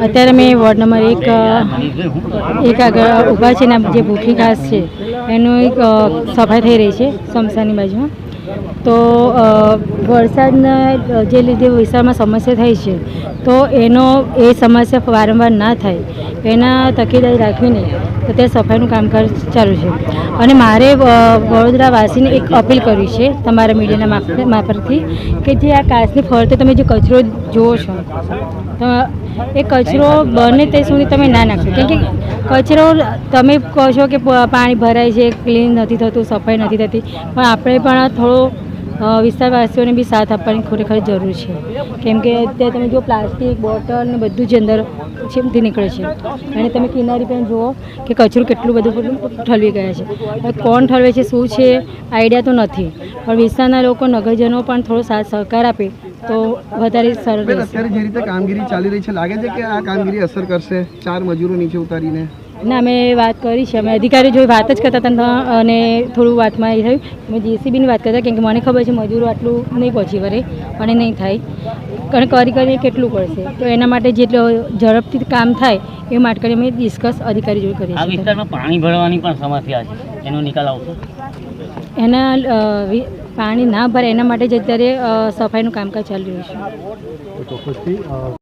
અત્યારે મેં ward number એક આગળ ઊભા છે ને જે ભૂખી ઘાસ છે એનું એક સફાઈ થઈ રહી છે સ્મશાનની બાજુમાં. તો વરસાદના જે લીધે વિસ્તારમાં સમસ્યા થઈ છે તો એ સમસ્યા વારંવાર ના થાય એના તકેદારી રાખીને તે સફાઈનું કામકાજ ચાલુ છે. અને મારે વડોદરાવાસીને એક અપીલ કરવી છે તમારા મીડિયાના મારફતથી કે જે આ કાચની ફરતે તમે જે કચરો જુઓ છો તો એ કચરો બને તે સુધી તમે ના નાખશો, કેમ કે કચરો તમે કહો છો કે પાણી ભરાય છે, ક્લીન નથી થતું, સફાઈ નથી થતી, પણ આપણે પણ થોડો વિસ્તારવાસીઓને બી સાથ આપવાની ખરેખર જરૂર છે. કેમ કે અત્યારે તમે જો પ્લાસ્ટિક બોટલ ને બધું જ અંદર છેમથી નીકળે છે અને તમે કિનારી પણ જુઓ કે કચરું કેટલું બધું ઠલવી ગયા છે. હવે કોણ ઠલવે છે શું છે આઈડિયા તો નથી, પણ વિસ્તારના લોકો નગરજનો પણ થોડો સાથ સહકાર આપે તો વધારે સરળ રહેશે. અત્યારે જે રીતે કામગીરી ચાલી રહી છે લાગે છે કે આ કામગીરી અસર કરશે 4 મજૂરો નીચે ઉતારીને? ના, અમે વાત કરી છે, અમે અધિકારીઓ જોઈ વાત જ કરતા હતા અને થોડું વાતમાં એ થયું અમે JCBની વાત કરતા, કેમ કે મને ખબર છે મજૂરો આટલું નહીં પહોંચી વળે અને નહીં થાય અને કરીને કેટલું પડશે, તો એના માટે જેટલું ઝડપથી કામ થાય એ માટે અમે ડિસ્કસ અધિકારી જોડે કરીએ છીએ. આ વિસ્તારમાં પાણી ભરવાની પણ સમસ્યા છે, એનો નિકાલ આવશે? એના પાણી ના ભરે એના માટે જ અત્યારે સફાઈનું કામકાજ ચાલી રહ્યું છે.